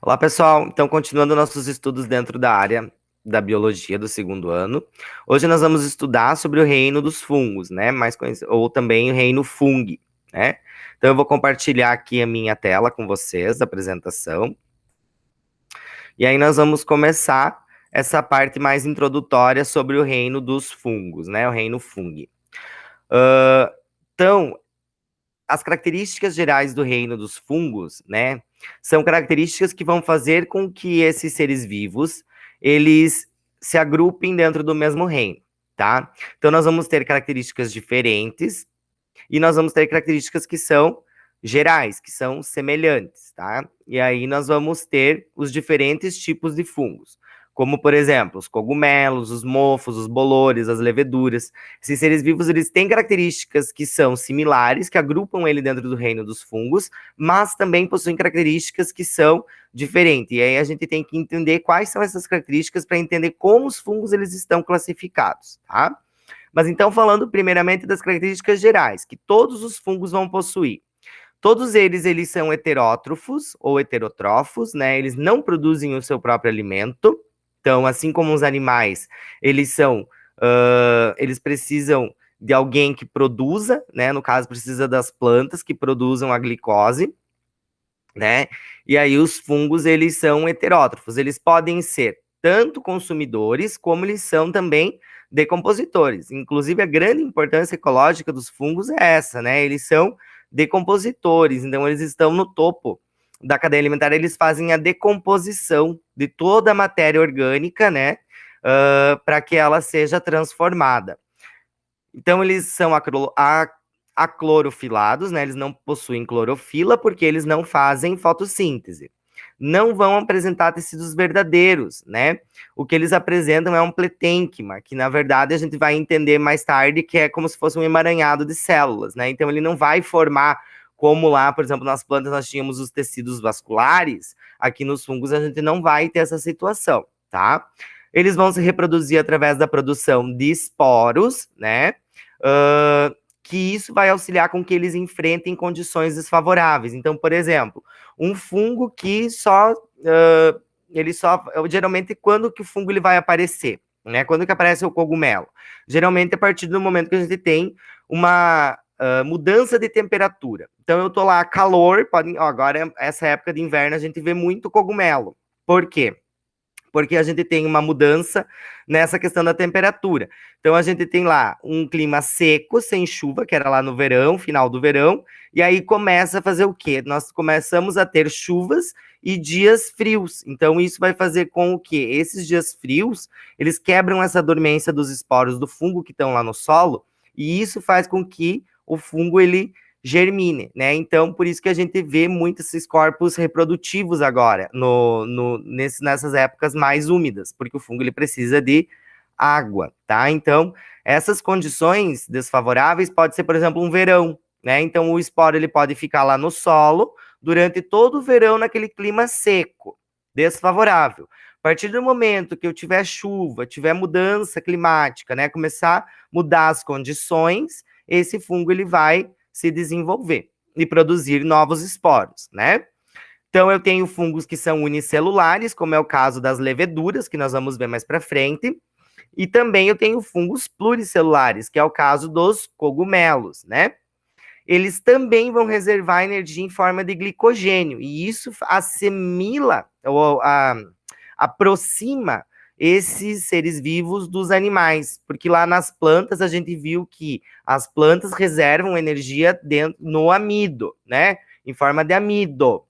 Olá, pessoal. Então, continuando nossos estudos dentro da área da biologia do segundo ano, hoje nós vamos estudar sobre o reino dos fungos, né? Mais conhecido, ou também o reino fungi, né? Então, eu vou compartilhar aqui a minha tela com vocês, a apresentação, e aí nós vamos começar essa parte mais introdutória sobre o reino dos fungos, né? O reino fungi. Então, as características gerais do reino dos fungos, né, são características que vão fazer com que esses seres vivos, eles se agrupem dentro do mesmo reino, tá? Então nós vamos ter características diferentes e nós vamos ter características que são gerais, que são semelhantes, tá? E aí nós vamos ter os diferentes tipos de fungos, como, por exemplo, os cogumelos, os mofos, os bolores, as leveduras. Esses seres vivos, eles têm características que são similares, que agrupam ele dentro do reino dos fungos, mas também possuem características que são diferentes. E aí a gente tem que entender quais são essas características para entender como os fungos eles estão classificados, tá? Mas então, falando primeiramente das características gerais, que todos os fungos vão possuir. Todos eles são heterótrofos ou heterotrófos, né? Eles não produzem o seu próprio alimento. Então, assim como os animais, eles precisam de alguém que produza, né? No caso, precisa das plantas que produzam a glicose, né? E aí os fungos, eles são heterótrofos. Eles podem ser tanto consumidores, como eles são também decompositores. Inclusive, a grande importância ecológica dos fungos é essa, né? Eles são decompositores, então eles estão no topo da cadeia alimentar, eles fazem a decomposição de toda a matéria orgânica, né? Para que ela seja transformada. Então, eles são aclorofilados, né? Eles não possuem clorofila porque eles não fazem fotossíntese. Não vão apresentar tecidos verdadeiros, né? O que eles apresentam é um pletênquima, que na verdade a gente vai entender mais tarde que é como se fosse um emaranhado de células, né? Então ele não vai formar como lá, por exemplo, nas plantas nós tínhamos os tecidos vasculares, aqui nos fungos a gente não vai ter essa situação, tá? Eles vão se reproduzir através da produção de esporos, né? Que isso vai auxiliar com que eles enfrentem condições desfavoráveis. Então, por exemplo, um fungo que geralmente, quando que o fungo ele vai aparecer? Né? Quando que aparece o cogumelo? Geralmente, a partir do momento que a gente tem uma mudança de temperatura. Então, eu tô lá, calor, agora, essa época de inverno, a gente vê muito cogumelo. Por quê? Porque a gente tem uma mudança nessa questão da temperatura. Então, a gente tem lá um clima seco, sem chuva, que era lá no verão, final do verão, e aí começa a fazer o quê? Nós começamos a ter chuvas e dias frios. Então, isso vai fazer com que esses dias frios, eles quebram essa dormência dos esporos do fungo que estão lá no solo, e isso faz com que o fungo, ele germine, né? Então, por isso que a gente vê muitos esses corpos reprodutivos agora, nessas épocas mais úmidas, porque o fungo ele precisa de água, tá? Então, essas condições desfavoráveis pode ser, por exemplo, um verão, né? Então, o esporo ele pode ficar lá no solo durante todo o verão naquele clima seco, desfavorável. A partir do momento que eu tiver chuva, tiver mudança climática, né, começar a mudar as condições, esse fungo ele vai se desenvolver e produzir novos esporos, né? Então, eu tenho fungos que são unicelulares, como é o caso das leveduras, que nós vamos ver mais para frente, e também eu tenho fungos pluricelulares, que é o caso dos cogumelos, né? Eles também vão reservar energia em forma de glicogênio, e isso assimila ou aproxima esses seres vivos dos animais, porque lá nas plantas a gente viu que as plantas reservam energia no amido, né? Em forma de amido.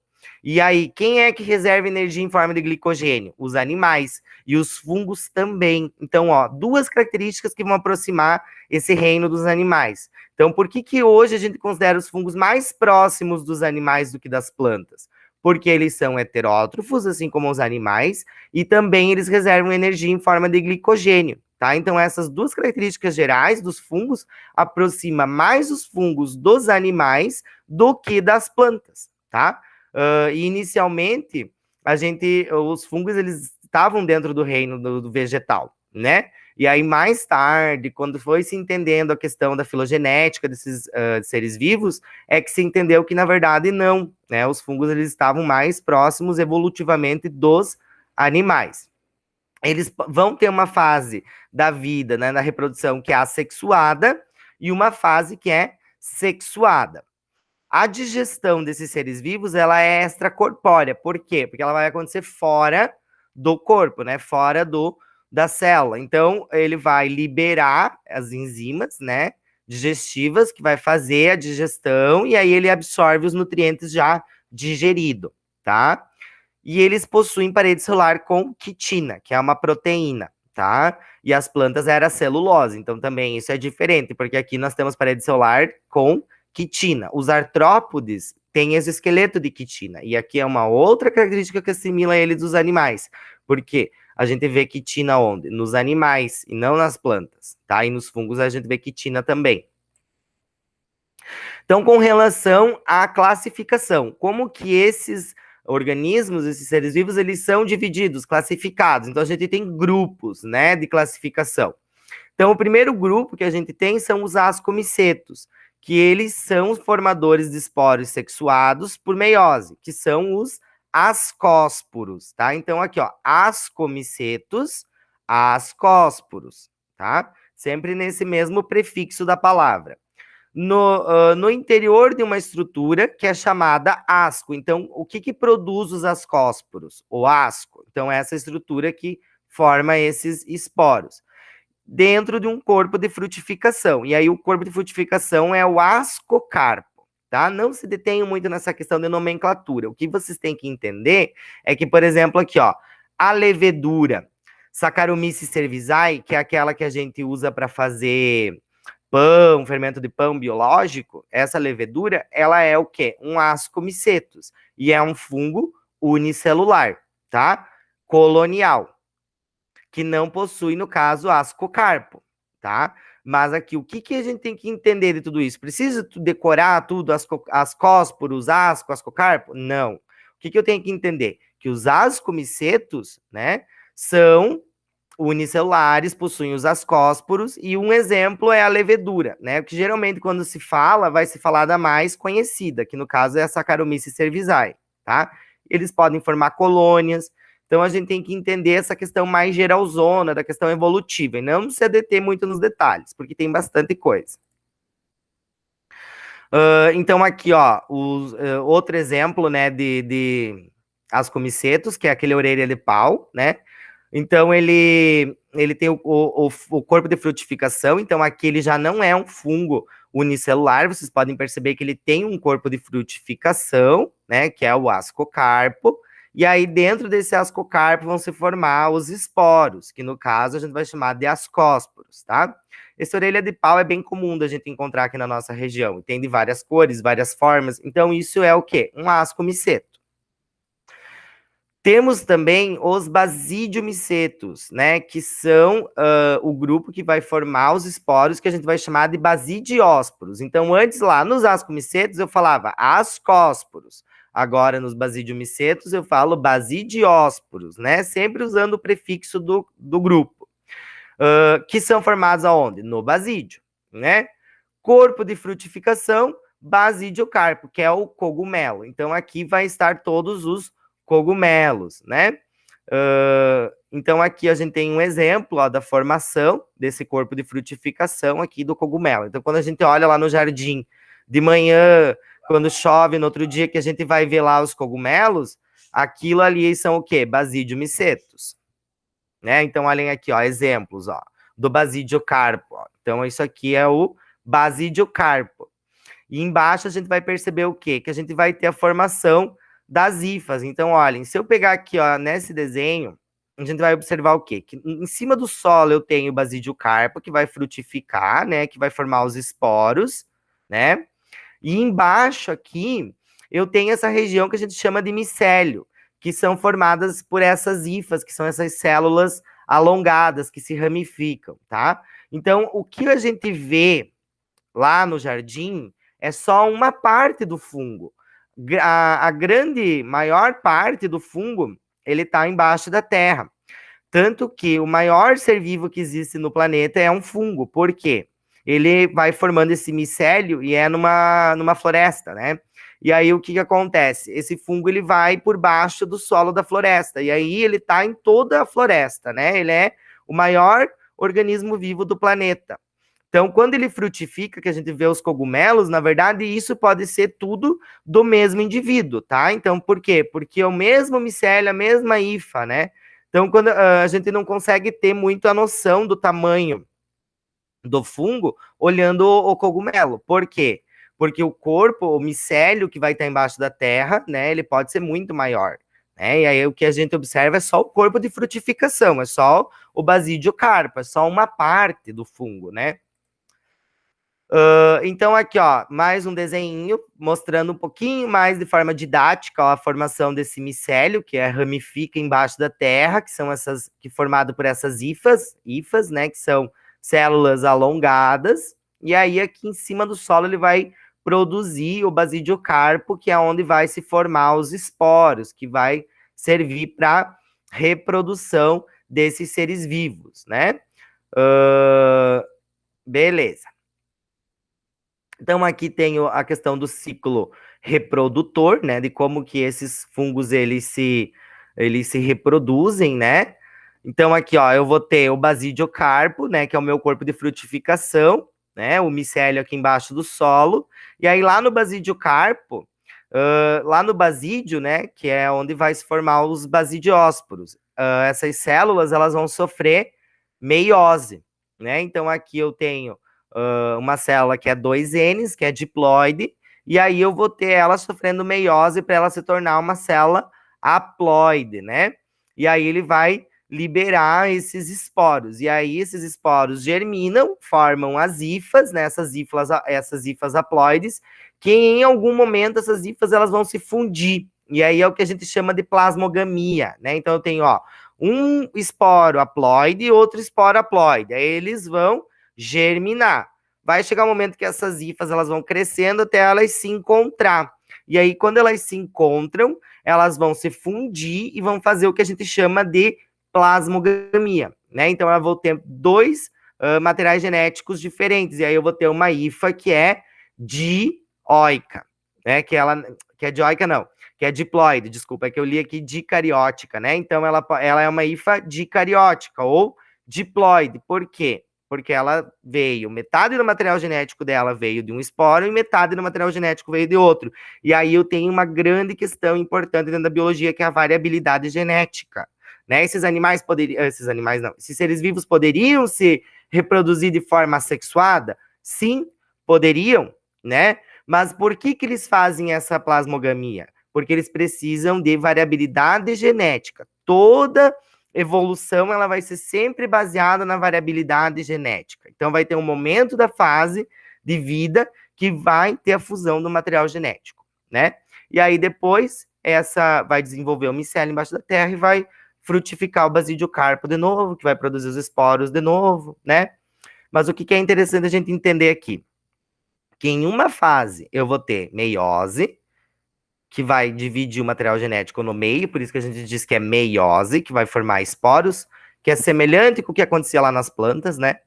E aí, quem é que reserva energia em forma de glicogênio? Os animais. E os fungos também. Então, ó, duas características que vão aproximar esse reino dos animais. Então, por que hoje a gente considera os fungos mais próximos dos animais do que das plantas? Porque eles são heterótrofos, assim como os animais, e também eles reservam energia em forma de glicogênio, tá? Então, essas duas características gerais dos fungos aproxima mais os fungos dos animais do que das plantas, tá? E inicialmente, os fungos eles estavam dentro do reino do vegetal, né? E aí, mais tarde, quando foi se entendendo a questão da filogenética desses seres vivos, é que se entendeu que, na verdade, não, né? Os fungos, eles estavam mais próximos evolutivamente dos animais. Eles vão ter uma fase da vida, né, na reprodução, que é assexuada, e uma fase que é sexuada. A digestão desses seres vivos, ela é extracorpórea. Por quê? Porque ela vai acontecer fora do corpo, né? Fora da célula. Então, ele vai liberar as enzimas, né? Digestivas, que vai fazer a digestão, e aí ele absorve os nutrientes já digerido, tá? E eles possuem parede celular com quitina, que é uma proteína, tá? E as plantas era celulose, então também isso é diferente, porque aqui nós temos parede celular com quitina. Os artrópodes têm exoesqueleto de quitina, e aqui é uma outra característica que assimila eles dos animais, porque a gente vê quitina onde? Nos animais e não nas plantas, tá? E nos fungos a gente vê quitina também. Então, com relação à classificação, como que esses organismos, esses seres vivos, eles são divididos, classificados? Então, a gente tem grupos, né, de classificação. Então, o primeiro grupo que a gente tem são os ascomicetos, que eles são os formadores de esporos sexuados por meiose, que são os ascósporos, tá? Então, aqui, ó, ascomicetos, ascósporos, tá? Sempre nesse mesmo prefixo da palavra. No interior de uma estrutura que é chamada asco. Então, o que produz os ascósporos? O asco. Então, essa estrutura que forma esses esporos. Dentro de um corpo de frutificação. E aí, o corpo de frutificação é o ascocarpo, tá? Não se detenham muito nessa questão de nomenclatura. O que vocês têm que entender é que, por exemplo, aqui, ó, a levedura, Saccharomyces cerevisiae, que é aquela que a gente usa para fazer pão, fermento de pão biológico, essa levedura, ela é o quê? Um ascomicetos. E é um fungo unicelular, tá? Colonial, que não possui, no caso, ascocarpo, tá? Mas aqui, o que a gente tem que entender de tudo isso? Precisa decorar tudo, ascósporos, asco, ascocarpo? Não. O que eu tenho que entender? Que os ascomicetos, né, são unicelulares, possuem os ascósporos, e um exemplo é a levedura, né? Que geralmente, quando se fala, vai se falar da mais conhecida, que no caso é a Saccharomyces cerevisiae, tá? Eles podem formar colônias, então a gente tem que entender essa questão mais geralzona, da questão evolutiva, e não se deter muito nos detalhes, porque tem bastante coisa. Então aqui, ó, outro exemplo, né, de ascomicetos, que é aquele orelha de pau, né? Então, ele tem o corpo de frutificação, então aqui ele já não é um fungo unicelular, vocês podem perceber que ele tem um corpo de frutificação, né, que é o ascocarpo, e aí dentro desse ascocarpo vão se formar os esporos, que no caso a gente vai chamar de ascósporos, tá? Essa orelha de pau é bem comum da gente encontrar aqui na nossa região, tem de várias cores, várias formas, então isso é o quê? Um ascomiceto. Temos também os basidiomicetos, né, que são o grupo que vai formar os esporos que a gente vai chamar de basidiósporos. Então, antes lá nos ascomicetos eu falava ascósporos. Agora, nos basidiomicetos eu falo basidiósporos, né, sempre usando o prefixo do grupo. Que são formados aonde? No basídio, né? Corpo de frutificação, basidiocarpo, que é o cogumelo. Então, aqui vai estar todos os cogumelos, né? Então, aqui a gente tem um exemplo, ó, da formação desse corpo de frutificação aqui do cogumelo. Então, quando a gente olha lá no jardim de manhã, quando chove, no outro dia que a gente vai ver lá os cogumelos, aquilo ali são o quê? Basidiomicetos, né? Então, olhem aqui, ó, exemplos, ó, do basidiocarpo. Ó. Então, isso aqui é o basidiocarpo. E embaixo a gente vai perceber o quê? Que a gente vai ter a formação das hifas. Então, olhem, se eu pegar aqui, ó, nesse desenho, a gente vai observar o quê? Que em cima do solo eu tenho o basidiocarpo, que vai frutificar, né? Que vai formar os esporos, né? E embaixo aqui, eu tenho essa região que a gente chama de micélio, que são formadas por essas hifas, que são essas células alongadas, que se ramificam, tá? Então, o que a gente vê lá no jardim é só uma parte do fungo. A grande, maior parte do fungo, ele está embaixo da terra. Tanto que o maior ser vivo que existe no planeta é um fungo. Por quê? Ele vai formando esse micélio e é numa floresta, né? E aí o que acontece? Esse fungo ele vai por baixo do solo da floresta. E aí ele está em toda a floresta, né? Ele é o maior organismo vivo do planeta. Então, quando ele frutifica, que a gente vê os cogumelos, na verdade, isso pode ser tudo do mesmo indivíduo, tá? Então, por quê? Porque é o mesmo micélio, a mesma hifa, né? Então, quando a gente não consegue ter muito a noção do tamanho do fungo olhando o cogumelo. Por quê? Porque o corpo, o micélio que vai estar embaixo da terra, né, ele pode ser muito maior. Né? E aí o que a gente observa é só o corpo de frutificação, é só o basidiocarpo, é só uma parte do fungo, né? Então, aqui, ó, mais um desenho mostrando um pouquinho mais de forma didática, ó, a formação desse micélio, que ramifica embaixo da terra, que são essas, que formado por essas hifas, né, que são células alongadas, e aí aqui em cima do solo ele vai produzir o basidiocarpo, que é onde vai se formar os esporos, que vai servir para reprodução desses seres vivos, né? Beleza. Então, aqui tem a questão do ciclo reprodutor, né? De como que esses fungos, eles se reproduzem, né? Então, aqui, ó, eu vou ter o basidiocarpo, né? Que é o meu corpo de frutificação, né? O micélio aqui embaixo do solo. E aí, lá no basidiocarpo, lá no basídio, né? Que é onde vai se formar os basidiósporos. Essas células, elas vão sofrer meiose, né? Então, aqui eu tenho uma célula que é 2N, que é diploide, e aí eu vou ter ela sofrendo meiose para ela se tornar uma célula haploide, né? E aí ele vai liberar esses esporos, e aí esses esporos germinam, formam as hifas, né? Essas hifas haploides, que em algum momento essas hifas elas vão se fundir, e aí é o que a gente chama de plasmogamia, né? Então eu tenho, ó, um esporo haploide e outro esporo haploide, aí eles vão germinar. Vai chegar um momento que essas hifas elas vão crescendo até elas se encontrar. E aí, quando elas se encontram, elas vão se fundir e vão fazer o que a gente chama de plasmogamia, né? Então, eu vou ter dois materiais genéticos diferentes. E aí, eu vou ter uma hifa que é dioica, né? Que é dioica, não, que é diploide, desculpa, é que eu li aqui dicariótica, né? Então, ela é uma hifa dicariótica ou diploide. Por quê? Porque ela veio, metade do material genético dela veio de um esporo e metade do material genético veio de outro. E aí eu tenho uma grande questão importante dentro da biologia, que é a variabilidade genética. Né? Esses animais não, esses seres vivos poderiam se reproduzir de forma assexuada? Sim, poderiam, né? Mas por que eles fazem essa plasmogamia? Porque eles precisam de variabilidade genética. Toda evolução ela vai ser sempre baseada na variabilidade genética. Então, vai ter um momento da fase de vida que vai ter a fusão do material genético, né? E aí, depois, essa vai desenvolver o micélio embaixo da terra e vai frutificar o basidiocarpo de novo, que vai produzir os esporos de novo, né? Mas o que é interessante a gente entender aqui? Que em uma fase eu vou ter meiose, que vai dividir o material genético no meio, por isso que a gente diz que é meiose, que vai formar esporos, que é semelhante com o que acontecia lá nas plantas, né?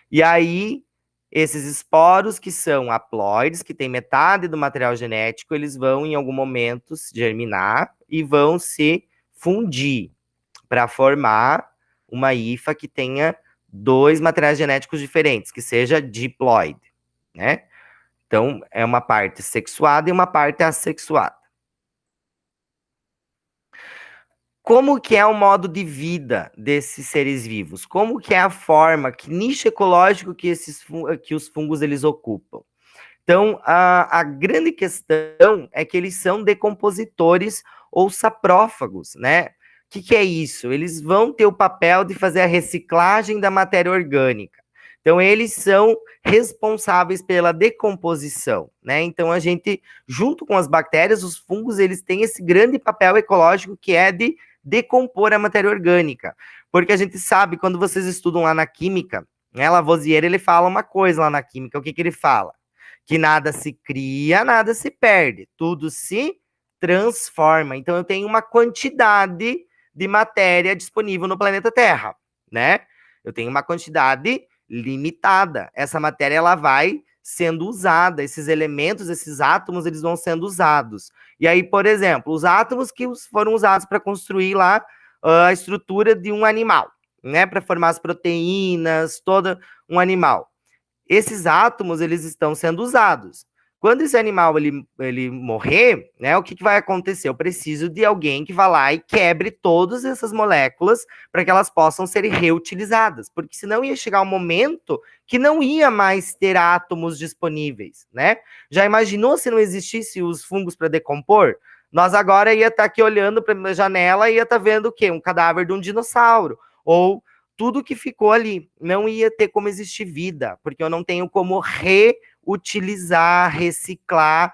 E aí, esses esporos, que são haploides, que tem metade do material genético, eles vão, em algum momento, germinar e vão se fundir para formar uma hifa que tenha dois materiais genéticos diferentes, que seja diploide, né? Então, é uma parte sexuada e uma parte assexuada. Como que é o modo de vida desses seres vivos? Como que é a forma, que nicho ecológico que os fungos eles ocupam? Então, a grande questão é que eles são decompositores ou saprófagos, né? O que é isso? Eles vão ter o papel de fazer a reciclagem da matéria orgânica. Então, eles são responsáveis pela decomposição, né? Então, a gente, junto com as bactérias, os fungos, eles têm esse grande papel ecológico que é de decompor a matéria orgânica. Porque a gente sabe, quando vocês estudam lá na química, né, Lavoisier, ele fala uma coisa lá na química, o que ele fala? Que nada se cria, nada se perde, tudo se transforma. Então, eu tenho uma quantidade de matéria disponível no planeta Terra, né? Eu tenho uma quantidade limitada. Essa matéria, ela vai sendo usada, esses elementos, esses átomos, eles vão sendo usados. E aí, por exemplo, os átomos que foram usados para construir lá a estrutura de um animal, né? Para formar as proteínas, todo um animal. Esses átomos, eles estão sendo usados. Quando esse animal ele morrer, né, o que vai acontecer? Eu preciso de alguém que vá lá e quebre todas essas moléculas para que elas possam ser reutilizadas, porque senão ia chegar um momento que não ia mais ter átomos disponíveis, né? Já imaginou se não existisse os fungos para decompor? Nós agora ia estar aqui olhando para a janela e ia estar vendo o quê? Um cadáver de um dinossauro, ou tudo que ficou ali. Não ia ter como existir vida, porque eu não tenho como reutilizar, reciclar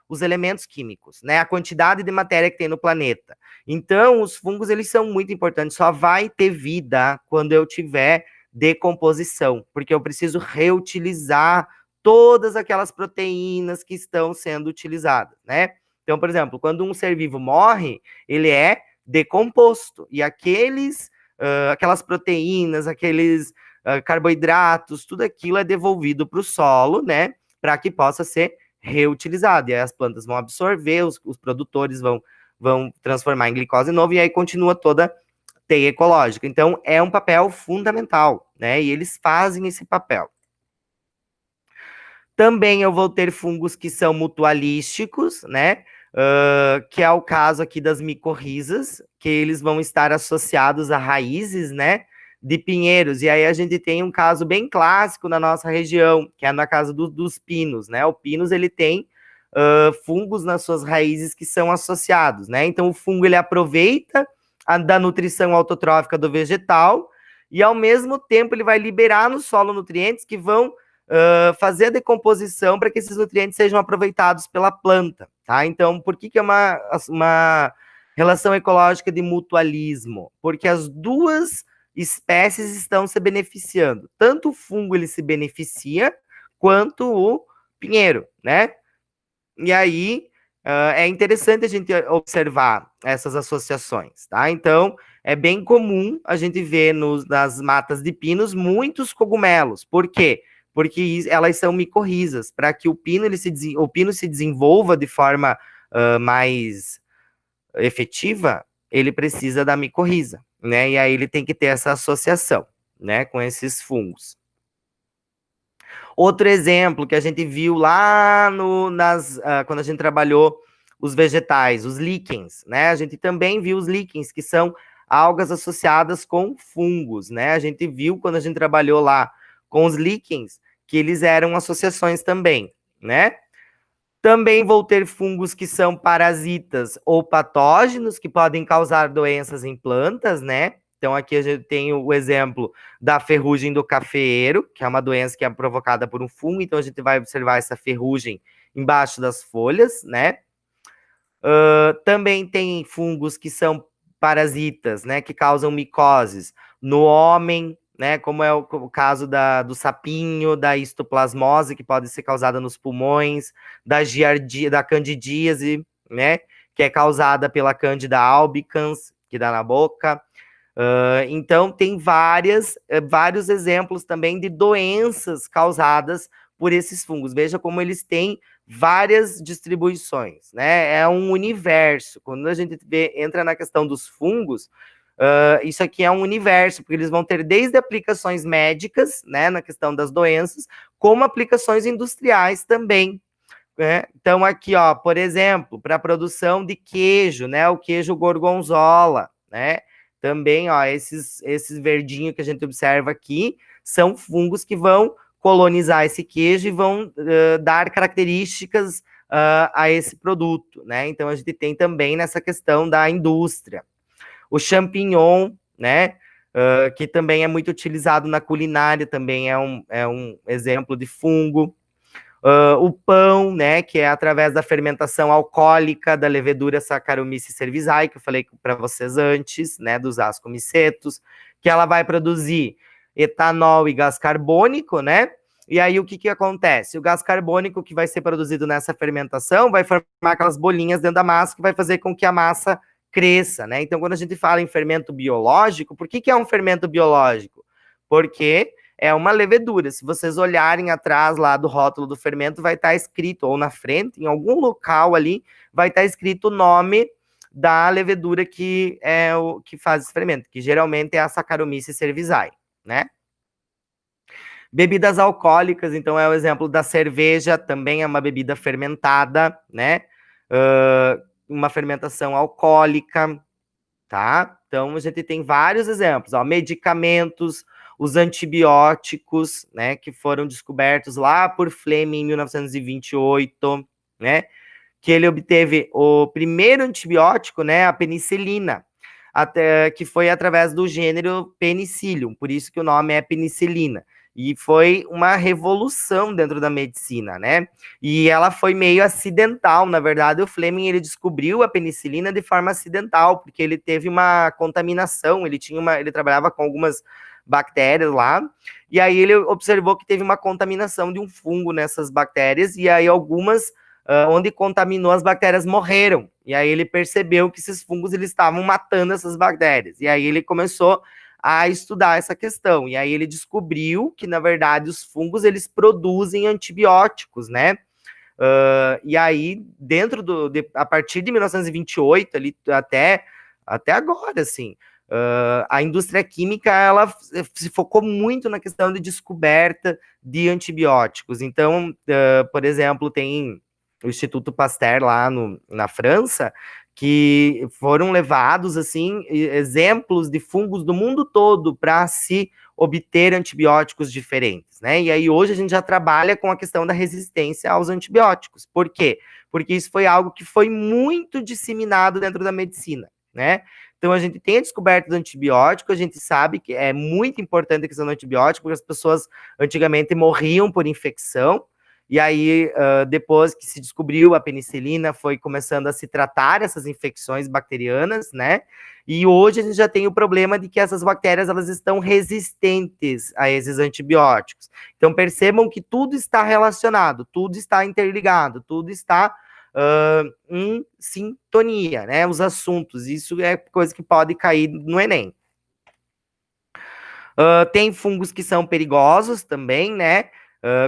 os elementos químicos, né? A quantidade de matéria que tem no planeta. Então, os fungos, eles são muito importantes. Só vai ter vida quando eu tiver decomposição, porque eu preciso reutilizar todas aquelas proteínas que estão sendo utilizadas, né? Então, por exemplo, quando um ser vivo morre, ele é decomposto, e aquelas proteínas, aqueles carboidratos, tudo aquilo é devolvido para o solo, né? Para que possa ser reutilizado. E aí as plantas vão absorver, os produtores vão transformar em glicose novo, e aí continua toda a teia ecológica. Então, é um papel fundamental, né? E eles fazem esse papel. Também eu vou ter fungos que são mutualísticos, né? Que é o caso aqui das micorrizas, que eles vão estar associados a raízes, né, de pinheiros. E aí a gente tem um caso bem clássico na nossa região, que é na casa dos pinos, né? O pinus, ele tem fungos nas suas raízes que são associados, né? Então o fungo, ele aproveita da nutrição autotrófica do vegetal e, ao mesmo tempo, ele vai liberar no solo nutrientes que vão fazer a decomposição para que esses nutrientes sejam aproveitados pela planta, tá? Então, por que é uma relação ecológica de mutualismo? Porque as duas espécies estão se beneficiando. Tanto o fungo, ele se beneficia, quanto o pinheiro, né? E aí, é interessante a gente observar essas associações, tá? Então, é bem comum a gente ver nas matas de pinos muitos cogumelos. Por quê? Porque elas são micorrizas. Para que o pino se desenvolva de forma mais efetiva, ele precisa da micorriza, né? E aí ele tem que ter essa associação, né, com esses fungos. Outro exemplo que a gente viu lá quando a gente trabalhou os vegetais, os líquens, né? A gente também viu os líquens, que são algas associadas com fungos, né? A gente viu quando a gente trabalhou lá com os líquens, que eles eram associações também, né? Também vou ter fungos que são parasitas ou patógenos, que podem causar doenças em plantas, né? Então, aqui a gente tem o exemplo da ferrugem do cafeeiro, que é uma doença que é provocada por um fungo. Então, a gente vai observar essa ferrugem embaixo das folhas, né? Também tem fungos que são parasitas, né? Que causam micoses no homem, né? Como é o caso do sapinho, da histoplasmose, que pode ser causada nos pulmões, da candidíase, né? Que é causada pela Candida albicans, que dá na boca. Então, tem vários exemplos também de doenças causadas por esses fungos. Veja como eles têm várias distribuições, né? É um universo. Quando a gente entra na questão dos fungos, isso aqui é um universo, porque eles vão ter desde aplicações médicas, né, na questão das doenças, como aplicações industriais também, né? Então, aqui, ó, por exemplo, para a produção de queijo, né, o queijo gorgonzola, né? Também, ó, esses verdinhos que a gente observa aqui são fungos que vão colonizar esse queijo e vão dar características a esse produto, né? Então, a gente tem também nessa questão da indústria. O champignon, né? Que também é muito utilizado na culinária, também é um exemplo de fungo. O pão, né, que é através da fermentação alcoólica da levedura Saccharomyces cerevisiae, que eu falei para vocês antes, né, dos ascomicetos, que ela vai produzir etanol e gás carbônico, né? E aí o que acontece? O gás carbônico que vai ser produzido nessa fermentação vai formar aquelas bolinhas dentro da massa, que vai fazer com que a massa cresça, né? Então, quando a gente fala em fermento biológico, por que é um fermento biológico? Porque é uma levedura. Se vocês olharem atrás lá do rótulo do fermento, vai estar escrito, ou na frente, em algum local ali, vai estar escrito o nome da levedura que é o que faz esse fermento, que geralmente é a Saccharomyces cerevisiae, né? Bebidas alcoólicas, então é o exemplo da cerveja, também é uma bebida fermentada, né? Uma fermentação alcoólica, tá? Então a gente tem vários exemplos, ó, medicamentos, os antibióticos, né, que foram descobertos lá por Fleming em 1928, né? Que ele obteve o primeiro antibiótico, né, a penicilina, até que foi através do gênero Penicillium, por isso que o nome é penicilina. E foi uma revolução dentro da medicina, né? E ela foi meio acidental, na verdade, o Fleming ele descobriu a penicilina de forma acidental, porque ele teve uma contaminação, ele trabalhava com algumas bactérias lá, e aí ele observou que teve uma contaminação de um fungo nessas bactérias, e aí algumas onde contaminou, as bactérias morreram. E aí ele percebeu que esses fungos eles estavam matando essas bactérias. E aí ele começou a estudar essa questão. E aí ele descobriu que, na verdade, os fungos eles produzem antibióticos, né? E aí, a partir de 1928, ali, até agora, assim, a indústria química ela se focou muito na questão de descoberta de antibióticos. Então, por exemplo, tem o Instituto Pasteur lá na França, que foram levados, assim, exemplos de fungos do mundo todo para se obter antibióticos diferentes, né? E aí hoje a gente já trabalha com a questão da resistência aos antibióticos. Por quê? Porque isso foi algo que foi muito disseminado dentro da medicina, né? Então a gente tem a descoberta do antibiótico, a gente sabe que é muito importante a questão do antibiótico, porque as pessoas antigamente morriam por infecção, e aí, depois que se descobriu a penicilina, foi começando a se tratar essas infecções bacterianas, né? E hoje a gente já tem o problema de que essas bactérias elas estão resistentes a esses antibióticos. Então percebam que tudo está relacionado, tudo está interligado, tudo está em sintonia, né? Os assuntos, isso é coisa que pode cair no Enem. Tem fungos que são perigosos também, né?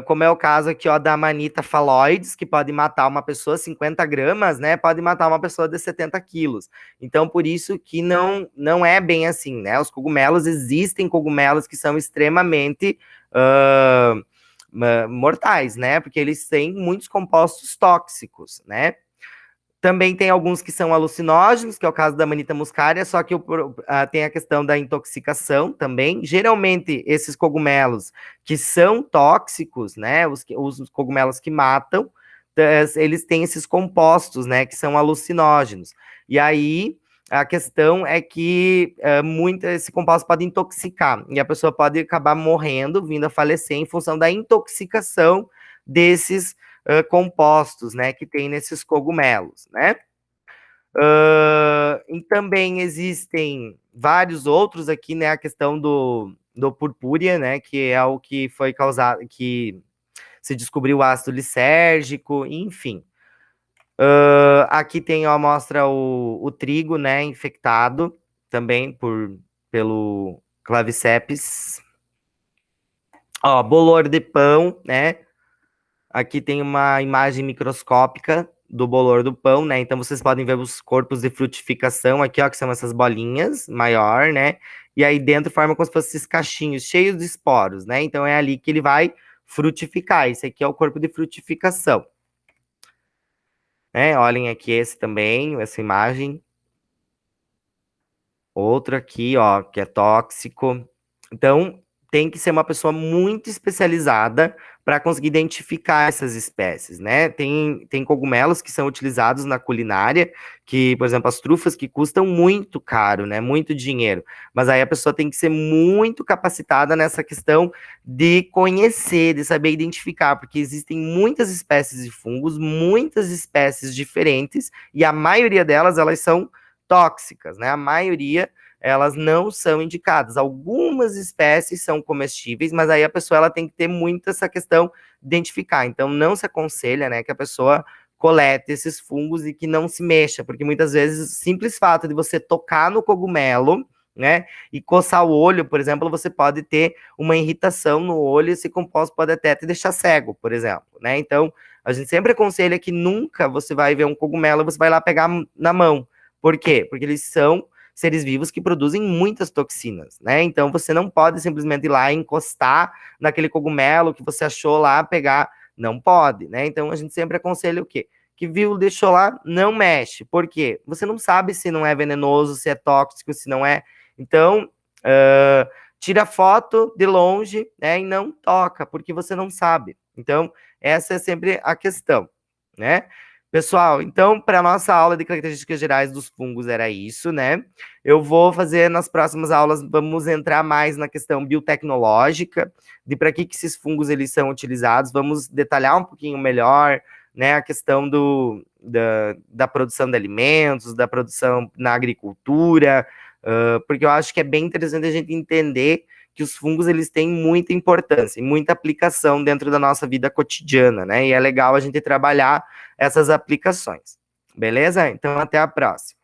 Como é o caso aqui, ó, da Amanita phalloides, que pode matar uma pessoa, 50 gramas, né? Pode matar uma pessoa de 70 quilos. Então, por isso que não é bem assim, né? Os cogumelos, existem cogumelos que são extremamente mortais, né? Porque eles têm muitos compostos tóxicos, né? Também tem alguns que são alucinógenos, que é o caso da Amanita muscaria, só que tem a questão da intoxicação também. Geralmente, esses cogumelos que são tóxicos, né, os cogumelos que matam, eles têm esses compostos, né, que são alucinógenos. E aí, a questão é que esse composto pode intoxicar, e a pessoa pode acabar morrendo, vindo a falecer em função da intoxicação desses compostos, né, que tem nesses cogumelos, né? E também existem vários outros aqui, né, a questão do purpúrea, né, que é o que foi causado, que se descobriu o ácido lisérgico, enfim. Aqui tem, ó, mostra o trigo, né, infectado também pelo Claviceps. Ó, bolor de pão, né, aqui tem uma imagem microscópica do bolor do pão, né? Então vocês podem ver os corpos de frutificação aqui, ó, que são essas bolinhas maior, né? E aí dentro forma como se fossem esses cachinhos cheios de esporos, né? Então é ali que ele vai frutificar. Esse aqui é o corpo de frutificação. Olhem aqui esse também, essa imagem. Outro aqui, ó, que é tóxico. Então, tem que ser uma pessoa muito especializada para conseguir identificar essas espécies, né? Tem cogumelos que são utilizados na culinária, que, por exemplo, as trufas que custam muito caro, né? Muito dinheiro. Mas aí a pessoa tem que ser muito capacitada nessa questão de conhecer, de saber identificar, porque existem muitas espécies de fungos, muitas espécies diferentes, e a maioria delas, elas são tóxicas, né? A maioria elas não são indicadas. Algumas espécies são comestíveis, mas aí a pessoa ela tem que ter muito essa questão de identificar. Então não se aconselha, né, que a pessoa colete esses fungos e que não se mexa, porque muitas vezes o simples fato de você tocar no cogumelo, né, e coçar o olho, por exemplo, você pode ter uma irritação no olho, e esse composto pode até te deixar cego, por exemplo, né? Então, a gente sempre aconselha que nunca você vai ver um cogumelo e você vai lá pegar na mão. Por quê? Porque eles são seres vivos que produzem muitas toxinas, né? Então, você não pode simplesmente ir lá e encostar naquele cogumelo que você achou lá, pegar. Não pode, né? Então, a gente sempre aconselha o quê? Que viu, deixou lá, não mexe. Por quê? Você não sabe se não é venenoso, se é tóxico, se não é. Então, tira foto de longe, né, e não toca, porque você não sabe. Então, essa é sempre a questão, né? Pessoal, então, para a nossa aula de características gerais dos fungos era isso, né? Eu vou fazer nas próximas aulas, vamos entrar mais na questão biotecnológica, de para que esses fungos eles são utilizados, vamos detalhar um pouquinho melhor, né, a questão da produção de alimentos, da produção na agricultura, porque eu acho que é bem interessante a gente entender que os fungos eles têm muita importância e muita aplicação dentro da nossa vida cotidiana, né? E é legal a gente trabalhar essas aplicações. Beleza? Então, até a próxima.